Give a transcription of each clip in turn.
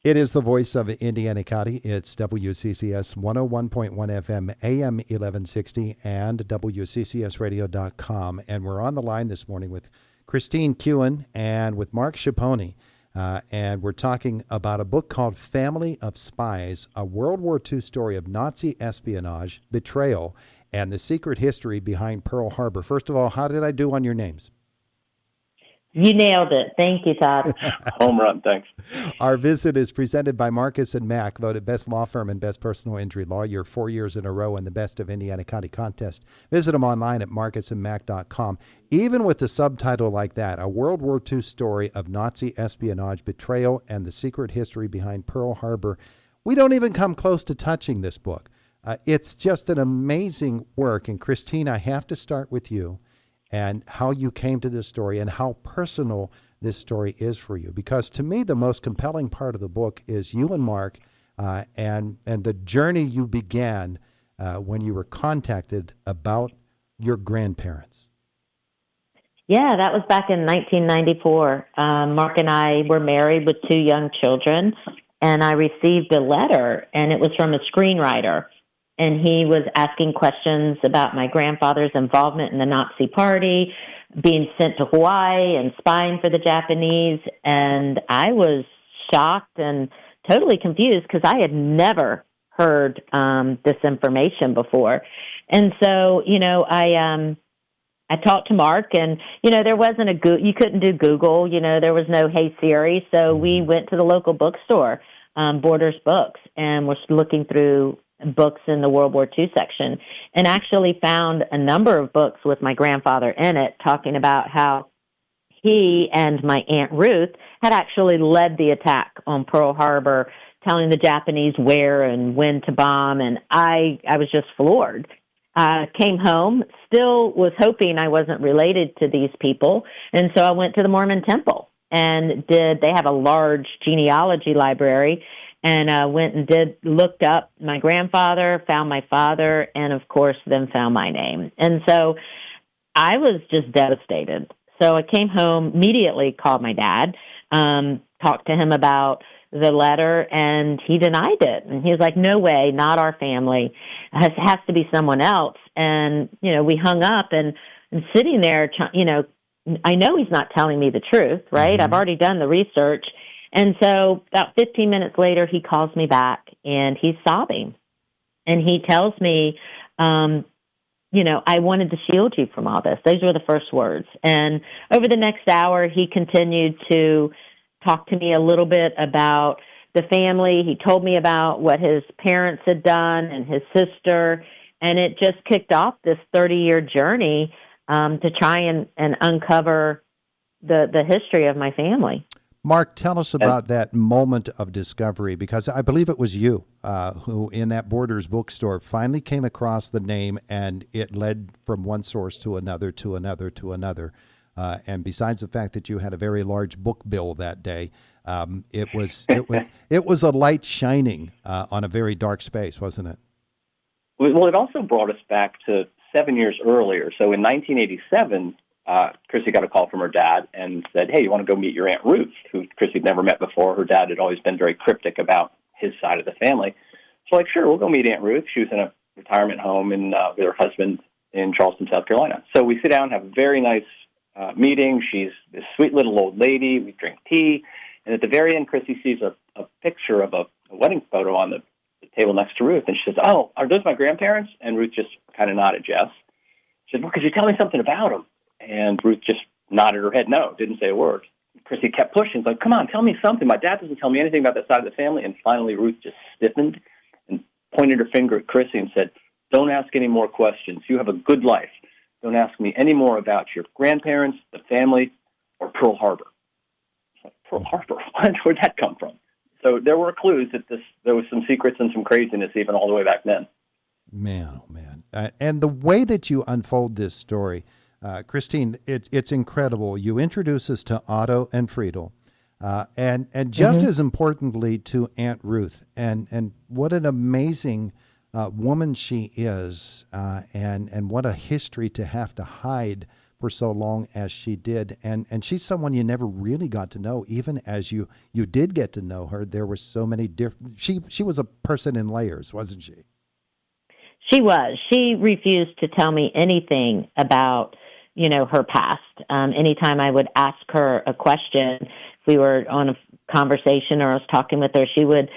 It is the voice of Indiana County. It's WCCS 101.1 FM, AM 1160, and WCCSradio.com. And we're on the line this morning with Christine Kuehn and with Mark Schiponi. And we're talking about a book called Family of Spies, a World War II story of Nazi espionage, betrayal, and the secret history behind Pearl Harbor. First of all, how did I do on your names? You nailed it. Thank you, Todd. Home run. Thanks. Our visit is presented by Marcus and Mack, voted best law firm and best personal injury lawyer 4 years in a row in the Best of Indiana County contest. Visit them online at marcusandmack.com. Even with the subtitle like that, a World War II story of Nazi espionage, betrayal, and the secret history behind Pearl Harbor, we don't even come close to touching this book. It's just an amazing work. And Christine, I have to start with you and how you came to this story and how personal this story is for you. Because to me, the most compelling part of the book is you and Mark and the journey you began when you were contacted about your grandparents. Yeah, that was back in 1994. Mark and I were married with 2 young children, and I received a letter, and it was from a screenwriter. And he was asking questions about my grandfather's involvement in the Nazi Party, being sent to Hawaii and spying for the Japanese. And I was shocked and totally confused because I had never heard this information before. And so, I talked to Mark, and, there wasn't you couldn't do Google, there was no Hey Siri. So we went to the local bookstore, Borders Books, and was looking through books in the World War II section, and actually found a number of books with my grandfather in it, talking about how he and my Aunt Ruth had actually led the attack on Pearl Harbor, telling the Japanese where and when to bomb, and I was just floored. Came home, still was hoping I wasn't related to these people, and so I went to the Mormon temple and they have a large genealogy library, and went and looked up my grandfather, found my father, and of course then found my name. And so I was just devastated. So I came home, immediately called my dad, talked to him about the letter, and he denied it. And he was like, no way, not our family. It has to be someone else. And, we hung up and sitting there, I know he's not telling me the truth, right? Mm-hmm. I've already done the research. And so about 15 minutes later, he calls me back, and he's sobbing. And he tells me, I wanted to shield you from all this. Those were the first words. And over the next hour, he continued to talk to me a little bit about the family. He told me about what his parents had done and his sister. And it just kicked off this 30-year journey to try and uncover the history of my family. Mark, tell us about that moment of discovery, because I believe it was you who, in that Borders bookstore, finally came across the name, and it led from one source to another, to another, to another. And besides the fact that you had a very large book bill that day, it was a light shining on a very dark space, wasn't it? Well, it also brought us back to 7 years earlier. So in 1987, Chrissy got a call from her dad and said, hey, you want to go meet your Aunt Ruth, who Chrissy had never met before. Her dad had always been very cryptic about his side of the family. So like, sure, we'll go meet Aunt Ruth. She was in a retirement home with her husband in Charleston, South Carolina. So we sit down, have a very nice meeting. She's this sweet little old lady. We drink tea. And at the very end, Chrissy sees a picture of a wedding photo on the table next to Ruth. And she says, oh, are those my grandparents? And Ruth just kind of nodded yes. She said, well, could you tell me something about them? And Ruth just nodded her head no, didn't say a word. Chrissy kept pushing. It's like, come on, tell me something. My dad doesn't tell me anything about that side of the family. And finally, Ruth just stiffened and pointed her finger at Chrissy and said, don't ask any more questions. You have a good life. Don't ask me any more about your grandparents, the family, or Pearl Harbor. Like, Pearl Harbor? Where'd that come from? So there were clues that there was some secrets and some craziness even all the way back then. Man, oh man. And the way that you unfold this story, Christine, it's incredible. You introduce us to Otto and Friedel, and just as importantly to Aunt Ruth, and what an amazing woman she is, and what a history to have to hide for so long as she did. And she's someone you never really got to know. Even as you did get to know her, there were so many different, she was a person in layers, wasn't she? She was. She refused to tell me anything about, her past. Anytime I would ask her a question, if we were on a conversation or I was talking with her, she would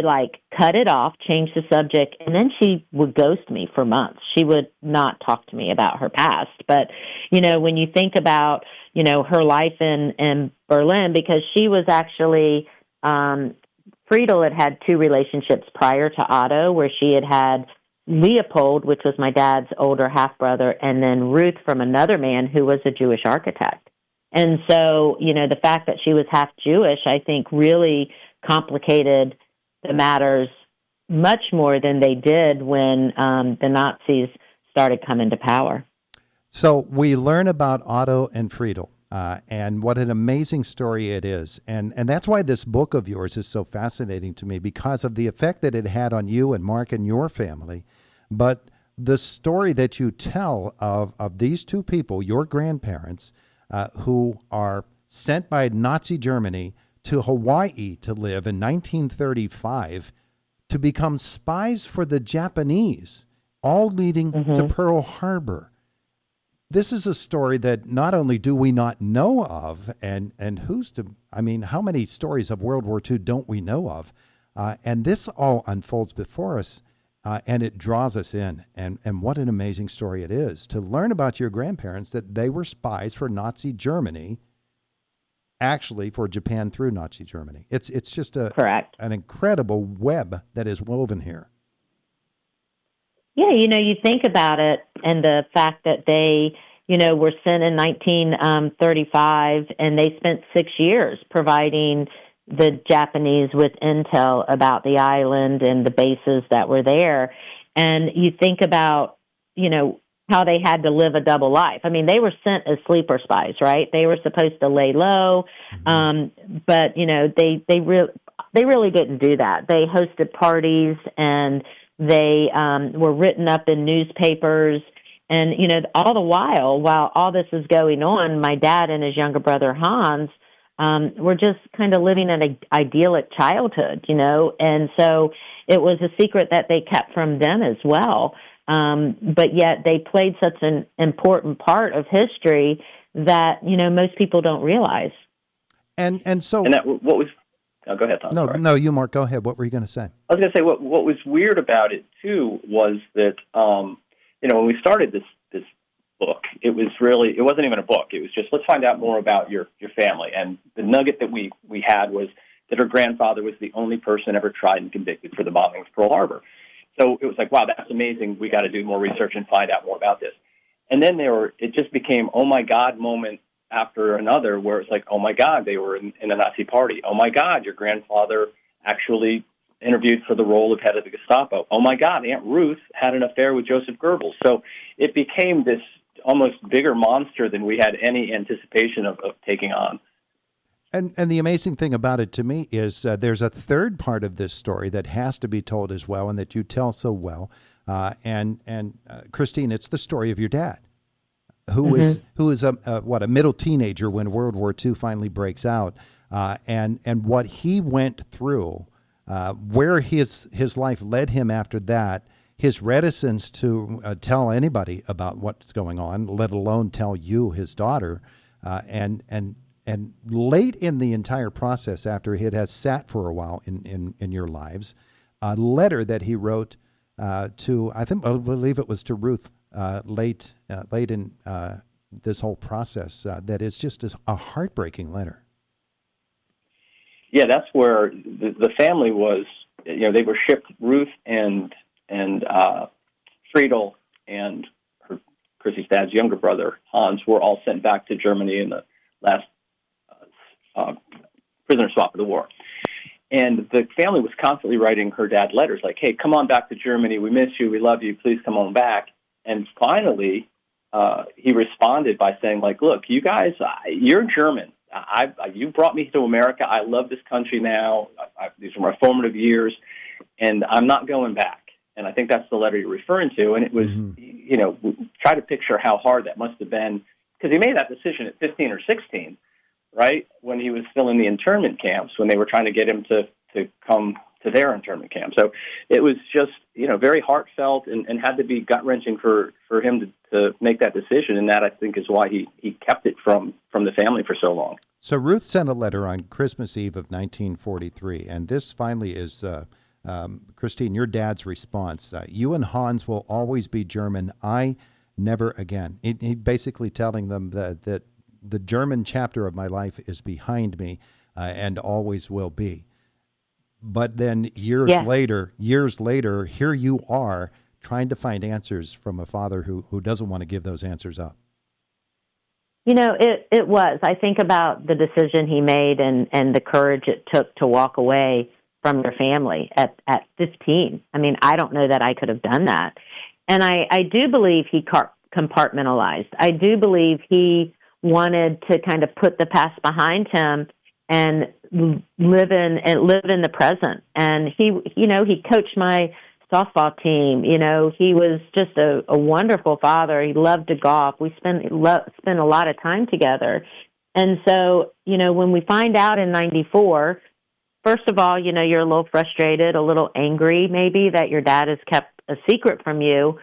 like cut it off, change the subject, and then she would ghost me for months. She would not talk to me about her past. But, when you think about, her life in Berlin, because she was actually, Friedel had two relationships prior to Otto, where she had Leopold, which was my dad's older half-brother, and then Ruth from another man who was a Jewish architect. And so, the fact that she was half Jewish, I think, really complicated the matters much more than they did when the Nazis started coming to power. So we learn about Otto and Friedel, and what an amazing story it is. And that's why this book of yours is so fascinating to me, because of the effect that it had on you and Mark and your family. But the story that you tell of these two people, your grandparents, who are sent by Nazi Germany to Hawaii to live in 1935 to become spies for the Japanese, all leading to Pearl Harbor. This is a story that not only do we not know of, and how many stories of World War II don't we know of? And this all unfolds before us, and it draws us in. And what an amazing story it is to learn about your grandparents, that they were spies for Nazi Germany, actually for Japan through Nazi Germany. It's just Correct. An incredible web that is woven here. Yeah, you think about it, and the fact that they, were sent in 1935, and they spent 6 years providing the Japanese with intel about the island and the bases that were there. And you think about, how they had to live a double life. I mean, they were sent as sleeper spies, right? They were supposed to lay low, but they really didn't do that. They hosted parties, and they were written up in newspapers. And all the while all this is going on, my dad and his younger brother Hans were just kind of living an idyllic childhood, And so it was a secret that they kept from them as well. But yet they played such an important part of history that, most people don't realize. And so... And that, what was... Oh, go ahead, Tom. No, you, Mark, go ahead. What were you going to say? I was going to say what was weird about it, too, was that, when we started this book, it wasn't even a book. It was just, let's find out more about your family. And the nugget that we had was that her grandfather was the only person ever tried and convicted for the bombing of Pearl Harbor. So it was like, wow, that's amazing. We got to do more research and find out more about this. And then it just became, oh my God, moment after another, where it's like, oh my God, they were in the Nazi party. Oh my God, your grandfather actually interviewed for the role of head of the Gestapo. Oh my God, Aunt Ruth had an affair with Joseph Goebbels. So it became this almost bigger monster than we had any anticipation of taking on. And the amazing thing about it to me is there's a third part of this story that has to be told as well, and that you tell so well. And Christine, it's the story of your dad, who is a middle teenager when World War II finally breaks out, and what he went through, where his life led him after that, his reticence to tell anybody about what's going on, let alone tell you, his daughter, and late in the entire process, after it has sat for a while in your lives, a letter that he wrote to, I believe it was to Ruth, late in this whole process, that is just a heartbreaking letter. Yeah, that's where the family was. They were shipped. Ruth and Friedel and Chrissy's dad's younger brother Hans were all sent back to Germany in the last prisoner swap of the war. And the family was constantly writing her dad letters like, hey, come on back to Germany. We miss you. We love you. Please come on back. And finally, he responded by saying, like, look, you guys, you're German. You brought me to America. I love this country now. These are my formative years, and I'm not going back. And I think that's the letter you're referring to. And it was, try to picture how hard that must have been because he made that decision at 15 or 16, right, when he was still in the internment camps, when they were trying to get him to come to their internment camp. So it was just, very heartfelt and had to be gut-wrenching for him to make that decision, and that, I think, is why he kept it from the family for so long. So Ruth sent a letter on Christmas Eve of 1943, and this finally is, Christine, your dad's response. You and Hans will always be German. I never again. He basically telling them that the German chapter of my life is behind me and always will be. But then years later, here you are trying to find answers from a father who doesn't want to give those answers up. It was. I think about the decision he made and the courage it took to walk away from your family at 15. I mean, I don't know that I could have done that. And I do believe he compartmentalized. I do believe he wanted to kind of put the past behind him and live in the present. And he coached my softball team. He was just a wonderful father. He loved to golf. We spent a lot of time together. And so, when we find out in 94, first of all, you're a little frustrated, a little angry maybe that your dad has kept a secret from you.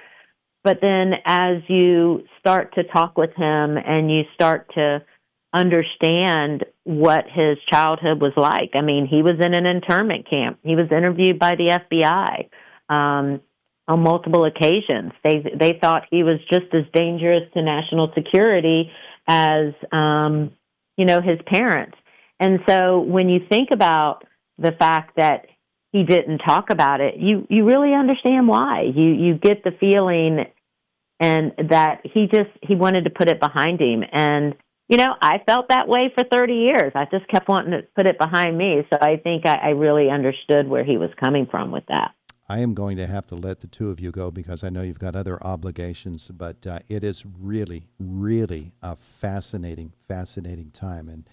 But then as you start to talk with him and you start to understand what his childhood was like. I mean, he was in an internment camp. He was interviewed by the FBI on multiple occasions. They thought he was just as dangerous to national security as, his parents. And so when you think about the fact that he didn't talk about it, you really understand why. You get the feeling and that he wanted to put it behind him. And I felt that way for 30 years. I just kept wanting to put it behind me. So I think I really understood where he was coming from with that. I am going to have to let the two of you go because I know you've got other obligations, but it is really, really a fascinating time. And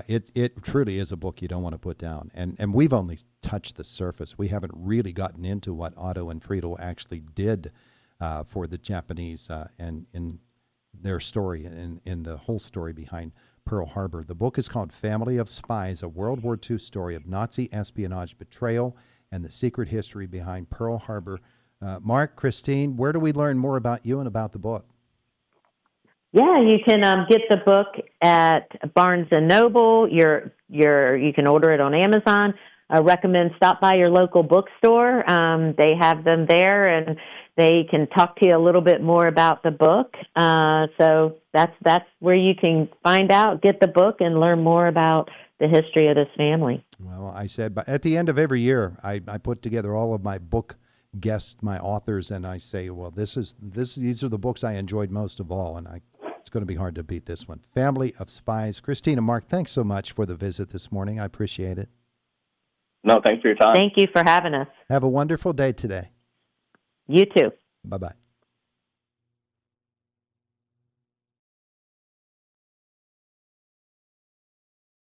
it truly is a book you don't want to put down. And we've only touched the surface. We haven't really gotten into what Otto and Friedel actually did for the Japanese and in their story and in the whole story behind Pearl Harbor. The book is called Family of Spies, a World War II story of Nazi espionage, betrayal, and the secret history behind Pearl Harbor. Mark, Christine, where do we learn more about you and about the book? Yeah, you can get the book at Barnes & Noble. You can order it on Amazon. I recommend stop by your local bookstore. They have them there, and they can talk to you a little bit more about the book. So that's where you can find out, get the book, and learn more about the history of this family. Well, I said, but at the end of every year, I put together all of my book guests, my authors, and I say, well, these are the books I enjoyed most of all, and it's going to be hard to beat this one. Family of Spies. Christine and Mark, thanks so much for the visit this morning. I appreciate it. No, thanks for your time. Thank you for having us. Have a wonderful day today. You too. Bye-bye.